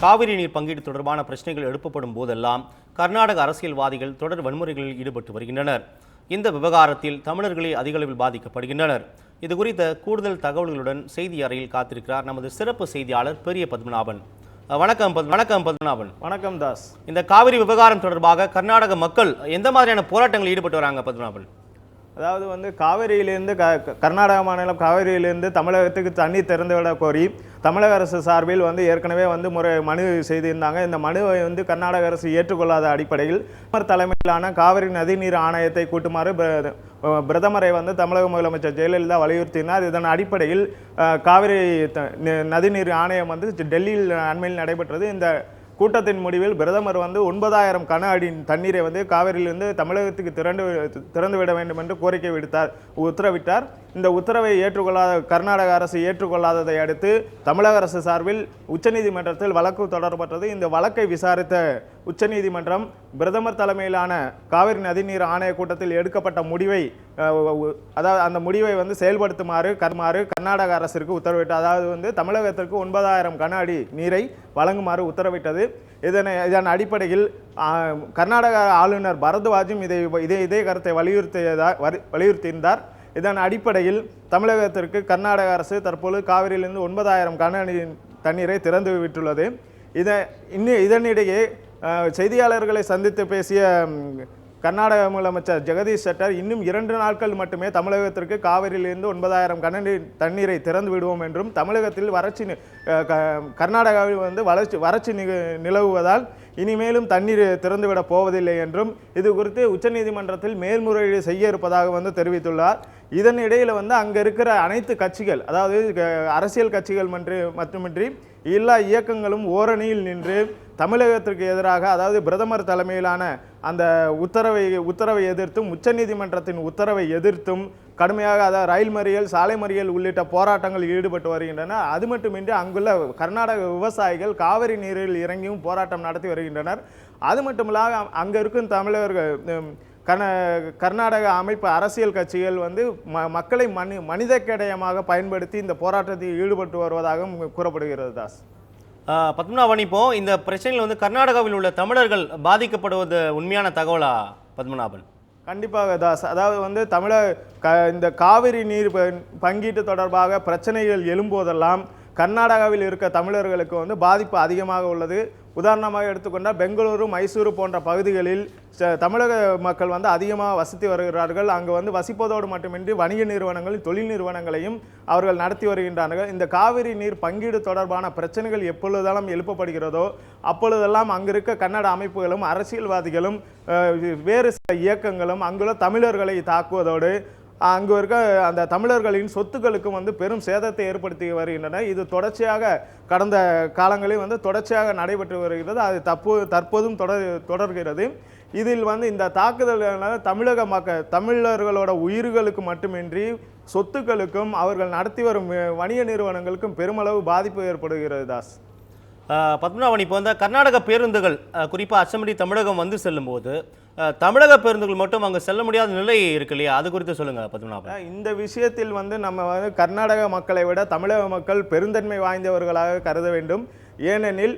காவிரி நீர் பங்கீடு தொடர்பான பிரச்சனைகள் எழுப்பப்படும் போதெல்லாம் கர்நாடக அரசியல்வாதிகள் தொடர் வன்முறைகளில் ஈடுபட்டு வருகின்றனர். இந்த விவகாரத்தில் தமிழர்களே அதிகளவில் பாதிக்கப்படுகின்றனர். இது குறித்த கூடுதல் தகவல்களுடன் செய்தி அறையில் காத்திருக்கிறார் நமது சிறப்பு செய்தியாளர் பெரிய பத்மநாபன். வணக்கம் பத்மநாபன். வணக்கம் தாஸ். இந்த காவிரி விவகாரம் தொடர்பாக கர்நாடக மக்கள் எந்த மாதிரியான போராட்டங்கள் ஈடுபட்டு வராங்க பத்மநாபன்? அதாவது காவிரியிலிருந்து கர்நாடக மாநிலம் காவிரியிலிருந்து தமிழகத்துக்கு தண்ணீர் திறந்துவிட கோரி தமிழக அரசு சார்பில் ஏற்கனவே மனு செய்திருந்தாங்க. இந்த மனுவை கர்நாடக அரசு ஏற்றுக்கொள்ளாத அடிப்படையில் பிரதமர் தலைமையிலான காவிரி நதிநீர் ஆணையத்தை கூட்டுமாறு பிரதமரை தமிழக முதலமைச்சர் ஜெயலலிதா வலியுறுத்தினார். இதன் அடிப்படையில் காவிரி நதிநீர் ஆணையம் டெல்லியில் அண்மையில் நடைபெற்றது. இந்த கூட்டத்தின் முடிவில் பிரதமர் 9,000 கன அடி தண்ணீரை காவிரியிலிருந்து தமிழகத்துக்கு திறந்துவிட வேண்டும் என்று கோரிக்கை உத்தரவிட்டார். இந்த உத்தரவை ஏற்றுக்கொள்ளாத கர்நாடக அரசு ஏற்றுக்கொள்ளாததை அடுத்து தமிழக அரசு சார்பில் உச்சநீதிமன்றத்தில் வழக்கு தொடரப்பட்டது. இந்த வழக்கை விசாரித்த உச்சநீதிமன்றம் பிரதமர் தலைமையிலான காவிரி நதிநீர் ஆணைய கூட்டத்தில் எடுக்கப்பட்ட முடிவை அதாவது அந்த முடிவை செயல்படுத்துமாறு கர்நாடக அரசிற்கு உத்தரவிட்டது. அதாவது தமிழகத்திற்கு 9,000 கன அடி நீரை வழங்குமாறு உத்தரவிட்டது. இதன் அடிப்படையில் கர்நாடக ஆளுநர் பரத்வாஜும் இதே கருத்தை வலியுறுத்தியிருந்தார். இதன் அடிப்படையில் தமிழகத்திற்கு கர்நாடக அரசு தற்போது காவிரியிலிருந்து 9,000 கன அடி தண்ணீரை திறந்து விட்டுள்ளது. இதனிடையே செய்தியாளர்களை சந்தித்து பேசிய கர்நாடக முதலமைச்சர் ஜெகதீஷ் ஷெட்டர் இன்னும் 2 நாட்கள் மட்டுமே தமிழகத்திற்கு காவிரியிலிருந்து 9,000 கன அடி தண்ணீரை திறந்து விடுவோம் என்றும் தமிழகத்தில் கர்நாடகாவில் வறட்சி நிலவுவதால் இனிமேலும் தண்ணீர் திறந்துவிடப் போவதில்லை என்றும் இது குறித்து உச்சநீதிமன்றத்தில் மேல்முறையீடு செய்ய இருப்பதாக தெரிவித்துள்ளார். இதனிடையில் அங்கே இருக்கிற அனைத்து கட்சிகள், அதாவது அரசியல் கட்சிகள் மட்டுமின்றி எல்லா இயக்கங்களும் ஓரணியில் நின்று தமிழகத்திற்கு எதிராக, அதாவது பிரதமர் தலைமையிலான அந்த உத்தரவை எதிர்த்தும் உச்சநீதிமன்றத்தின் உத்தரவை எதிர்த்தும் கடுமையாக, அதாவது ரயில் மறியல், சாலை மறியல் உள்ளிட்ட போராட்டங்கள் ஈடுபட்டு வருகின்றன. அது மட்டுமின்றி அங்குள்ள கர்நாடக விவசாயிகள் காவிரி நீரில் இறங்கியும் போராட்டம் நடத்தி வருகின்றனர். அது மட்டுமில்லாக அங்கே இருக்கும் தமிழர்கள் கர்நாடக அமைப்பு அரசியல் கட்சிகள் மக்களை மனித கேடயமாக பயன்படுத்தி இந்த போராட்டத்தில் ஈடுபட்டு வருவதாகவும் கூறப்படுகிறது. தாஸ் பத்மநாபன், இப்போ இந்த பிரச்சனையில் கர்நாடகாவில் உள்ள தமிழர்கள் பாதிக்கப்படுவது உண்மையான தகவலா பத்மநாபன்? கண்டிப்பாக தாஸ். அதாவது இந்த காவிரி நீர் பங்கீட்டு தொடர்பாக பிரச்சனைகள் எழும்போதெல்லாம் கர்நாடகாவில் இருக்க தமிழர்களுக்கு பாதிப்பு அதிகமாக உள்ளது. உதாரணமாக எடுத்துக்கொண்டால் பெங்களூரு, மைசூரு போன்ற பகுதிகளில் தமிழக மக்கள் அதிகமாக வசித்து வருகிறார்கள். அங்கு வசிப்பதோடு மட்டுமின்றி வணிக நிறுவனங்கள், தொழில் நிறுவனங்களையும் அவர்கள் நடத்தி வருகின்றார்கள். இந்த காவிரி நீர் பங்கீடு தொடர்பான பிரச்சனைகள் எப்பொழுதெல்லாம் எழுப்பப்படுகிறதோ அப்பொழுதெல்லாம் அங்கு இருக்க கன்னட அமைப்புகளும் அரசியல்வாதிகளும் வேறு சில இயக்கங்களும் அங்குள்ள தமிழர்களை தாக்குவதோடு அங்கு இருக்க அந்த தமிழர்களின் சொத்துக்களுக்கும் பெரும் சேதத்தை ஏற்படுத்தி வருகின்றன. இது தொடர்ச்சியாக கடந்த காலங்களில் தொடர்ச்சியாக நடைபெற்று வருகிறது. அது தற்போதும் தொடர்கிறது. இதில் இந்த தாக்குதல்களால் தமிழர்களோட உயிர்களுக்கு மட்டுமின்றி சொத்துக்களுக்கும் அவர்கள் நடத்தி வரும் வணிக நிறுவனங்களுக்கும் பெருமளவு பாதிப்பு ஏற்படுகிறது. தாஸ் பத்மநாபன், இப்போ கர்நாடக பேருந்துகள் குறிப்பாக அச்சம்படி தமிழகம் செல்லும் போது தமிழக பேருந்துகள் மட்டும் அங்கே செல்ல முடியாத நிலை இருக்கு இல்லையா? அது குறித்து சொல்லுங்க பத்மநாபன். இந்த விஷயத்தில் நம்ம கர்நாடக மக்களை விட தமிழக மக்கள் பெருந்தன்மை வாய்ந்தவர்களாக கருத வேண்டும். ஏனெனில்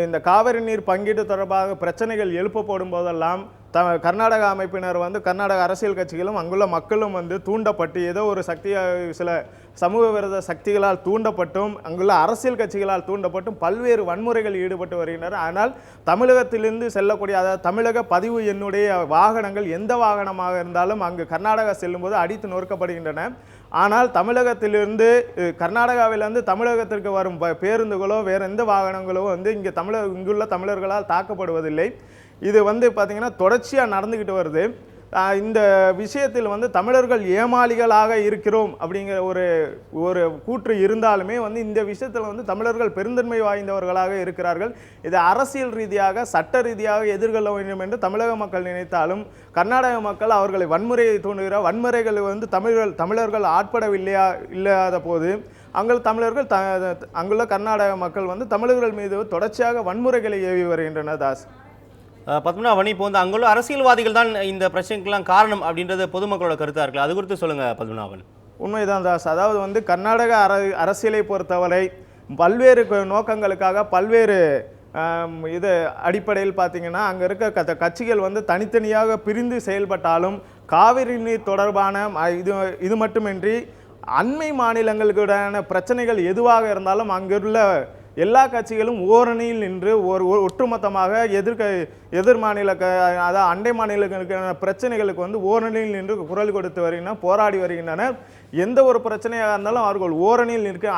இந்த காவிரி நீர் பங்கீடு தொடர்பாக பிரச்சனைகள் எழுப்பப்படும் போதெல்லாம் கர்நாடக அமைப்பினர் கர்நாடக அரசியல் கட்சிகளும் அங்குள்ள மக்களும் தூண்டப்பட்டு ஏதோ ஒரு சில சமூக விரோத சக்திகளால் தூண்டப்பட்டும் அங்குள்ள அரசியல் கட்சிகளால் தூண்டப்பட்டும் பல்வேறு வன்முறைகள் ஈடுபட்டு வருகின்றனர். ஆனால் தமிழகத்திலிருந்து செல்லக்கூடிய, அதாவது தமிழக பதிவு எண்ணுடைய வாகனங்கள் எந்த வாகனமாக இருந்தாலும் அங்கு கர்நாடகா செல்லும்போது அடித்து நொறுக்கப்படுகின்றன. ஆனால் தமிழகத்திலிருந்து கர்நாடகாவிலிருந்து தமிழகத்திற்கு வரும் பேருந்துகளோ வேறு எந்த வாகனங்களோ இங்குள்ள தமிழர்களால் தாக்கப்படுவதில்லை. இது பார்த்தீங்கன்னா தொடர்ச்சியாக நடந்துக்கிட்டு வருது. இந்த விஷயத்தில் தமிழர்கள் ஏமாளிகளாக இருக்கிறோம் அப்படிங்கிற ஒரு கூற்று இருந்தாலுமே இந்த விஷயத்தில் தமிழர்கள் பெருந்தன்மை வாய்ந்தவர்களாக இருக்கிறார்கள். இதை அரசியல் ரீதியாக சட்ட ரீதியாக எதிர்கொள்ள வேண்டும் என்று தமிழக மக்கள் நினைத்தாலும் கர்நாடக மக்கள் அவர்களை வன்முறையை தூண்டுகிற வன்முறைகள் தமிழர்கள் இல்லாத போது அங்குள்ள கர்நாடக மக்கள் தமிழர்கள் மீது தொடர்ச்சியாக வன்முறைகளை ஏவி வருகின்றனர். தாஸ் பத்மநாபன், இப்போ அங்குள்ள அரசியல்வாதிகள் தான் இந்த பிரச்சனைக்கெல்லாம் காரணம் அப்படின்றது பொதுமக்களோட கருத்தாக இருக்குல்ல, அது குறித்து சொல்லுங்க பத்மநாபன். உண்மைதான் தாஸ். அதாவது கர்நாடக அரசியலை பொறுத்தவரை பல்வேறு நோக்கங்களுக்காக பல்வேறு இது அடிப்படையில் பார்த்தீங்கன்னா அங்கே இருக்க கட்சிகள் வந்து தனித்தனியாக பிரிந்து செயல்பட்டாலும் காவிரி நீர் தொடர்பான இது மட்டுமின்றி அண்மை மாநிலங்களுக்கான பிரச்சனைகள் எதுவாக இருந்தாலும் அங்குள்ள எல்லா கட்சிகளும் ஓரணியில் நின்று ஒட்டுமொத்தமாக எதிர் மாநில அதாவது அண்டை மாநிலங்களுக்கான பிரச்சனைகளுக்கு வந்து ஓரணியில் நின்று குரல் கொடுத்து வருகின்றனர், போராடி வருகின்றனர். எந்த ஒரு பிரச்சனையாக இருந்தாலும் அவர்கள் ஓரணியில் நிற்க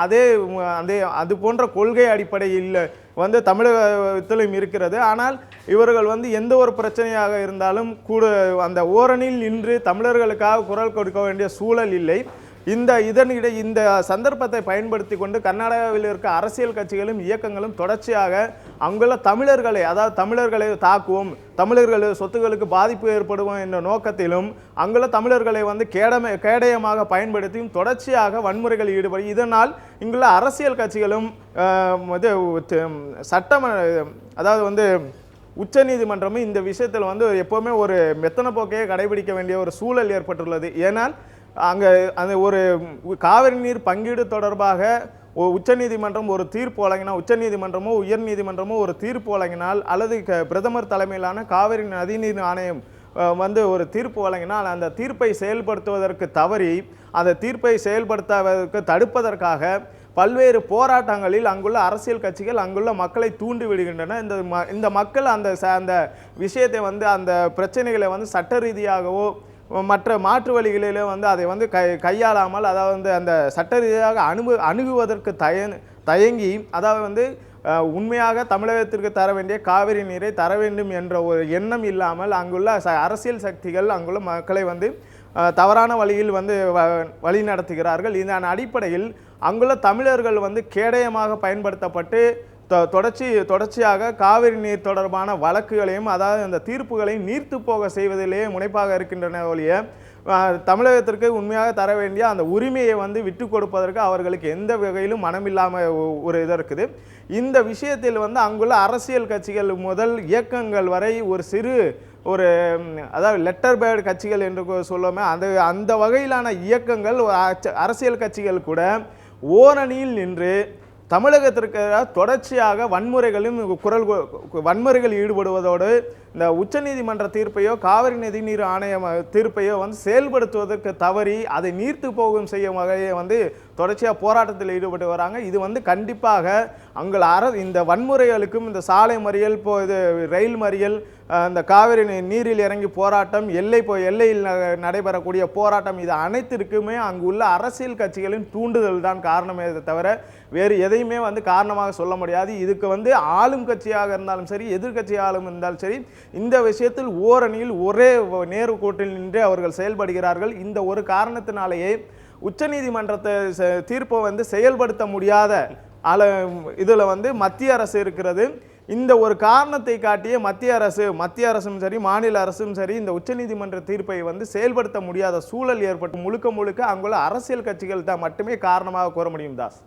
அது போன்ற கொள்கை அடிப்படையில் வந்து தமிழகத்திலும் இருக்கிறது. ஆனால் இவர்கள் வந்து எந்த ஒரு பிரச்சனையாக இருந்தாலும் கூட அந்த ஓரணியில் நின்று தமிழர்களுக்காக குரல் கொடுக்க வேண்டிய சூழல் இல்லை. இந்த சந்தர்ப்பத்தை பயன்படுத்தி கொண்டு கர்நாடகாவில் இருக்க அரசியல் கட்சிகளும் இயக்கங்களும் தொடர்ச்சியாக அங்குள்ள தமிழர்களை, அதாவது தமிழர்களை தாக்குவோம், தமிழர்கள் சொத்துக்களுக்கு பாதிப்பு ஏற்படுவோம் என்ற நோக்கத்திலும் அங்குள்ள தமிழர்களை வந்து கேடயமாக பயன்படுத்தியும் தொடர்ச்சியாக வன்முறைகள் ஈடுபடும். இதனால் இங்குள்ள அரசியல் கட்சிகளும் அதாவது வந்து உச்ச நீதிமன்றமும் இந்த விஷயத்தில் வந்து எப்போவுமே ஒரு மெத்தன போக்கையே கடைபிடிக்க வேண்டிய ஒரு சூழல் ஏற்பட்டுள்ளது. ஏனால் அங்கே அந்த ஒரு காவிரி நீர் பங்கீடு தொடர்பாக உச்சநீதிமன்றம் ஒரு தீர்ப்பு வழங்கினால், உச்சநீதிமன்றமோ உயர் நீதிமன்றமோ ஒரு தீர்ப்பு வழங்கினால், அல்லது பிரதமர் தலைமையிலான காவிரி நதிநீர் ஆணையம் வந்து ஒரு தீர்ப்பு வழங்கினால் அந்த தீர்ப்பை செயல்படுத்துவதற்கு தவறி அந்த தீர்ப்பை செயல்படுத்துவதற்கு தடுப்பதற்காக பல்வேறு போராட்டங்களில் அங்குள்ள அரசியல் கட்சிகள் அங்குள்ள மக்களை தூண்டி விடுகின்றன. இந்த மக்கள் அந்த விஷயத்தை வந்து அந்த பிரச்சனைகளை வந்து சட்ட ரீதியாகவோ மற்ற மாற்று வழிகளிலே வந்து அதை வந்து கையாளாமல், அதாவது வந்து அந்த சட்ட ரீதியாக அணுகுவதற்கு தயங்கி, அதாவது வந்து உண்மையாக தமிழகத்திற்கு தர வேண்டிய காவிரி நீரை தர வேண்டும் என்ற ஒரு எண்ணம் இல்லாமல் அங்குள்ள அரசியல் சக்திகள் அங்குள்ள மக்களை வந்து தவறான வழியில் வந்து வழி நடத்துகிறார்கள். இதன் அடிப்படையில் அங்குள்ள தமிழர்கள் வந்து கேடயமாக பயன்படுத்தப்பட்டு தொடர்ச்சியாக காவிரி நீர் தொடர்பான வழக்குகளையும், அதாவது அந்த தீர்ப்புகளையும் நீர்த்து போக செய்வதிலேயே முனைப்பாக இருக்கின்றன ஒழிய தமிழகத்திற்கு உண்மையாக தர வேண்டிய அந்த உரிமையை வந்து விட்டு கொடுப்பதற்கு அவர்களுக்கு எந்த வகையிலும் மனமில்லாமல் ஒரு இது இருக்குது. இந்த விஷயத்தில் வந்து அங்குள்ள அரசியல் கட்சிகள் முதல் இயக்கங்கள் வரை அதாவது லெட்டர் பேட் கட்சிகள் என்று சொல்லுவோமே, அந்த வகையிலான இயக்கங்கள் அரசியல் கட்சிகள் கூட ஓரணியில் நின்று தமிழகத்திற்கு தொடர்ச்சியாக வன்முறைகள் ஈடுபடுவதோடு இந்த உச்சநீதிமன்ற தீர்ப்பையோ காவிரி நதிநீர் ஆணையம் தீர்ப்பையோ வந்து செயல்படுத்துவதற்கு தவறி அதை நீர்த்து போகும் செய்யும் வகையை வந்து தொடர்ச்சியாக போராட்டத்தில் ஈடுபட்டு வராங்க. இது வந்து கண்டிப்பாக இந்த வன்முறைகளுக்கும் இந்த சாலை மறியல், ரயில் மறியல், இந்த காவிரி நீரில் இறங்கி போராட்டம், எல்லையில் நடைபெறக்கூடிய போராட்டம், இது அனைத்திற்குமே அங்குள்ள அரசியல் கட்சிகளின் தூண்டுதல் தான் காரணமே தவிர வேறு எதையுமே வந்து காரணமாக சொல்ல முடியாது. இதுக்கு வந்து ஆளும் கட்சியாக இருந்தாலும் சரி, எதிர்கட்சியாலும் இருந்தாலும் சரி, இந்த விஷயத்தில் ஓரணியில் ஒரே நேர்கோட்டில் நின்று அவர்கள் செயல்படுகிறார்கள். இந்த ஒரு காரணத்தினாலேயே உச்சநீதிமன்றத்தை தீர்ப்பை வந்து செயல்படுத்த முடியாத இதில் வந்து மத்திய அரசு இருக்கிறது. இந்த ஒரு காரணத்தை காட்டிய மத்திய அரசும் சரி, மாநில அரசும் சரி, இந்த உச்சநீதிமன்ற தீர்ப்பை வந்து செயல்படுத்த முடியாத சூழல் ஏற்பட்டு முழுக்க அங்குள்ள அரசியல் கட்சிகள் தான் மட்டுமே காரணமாக கூற முடியும். தாஸ்.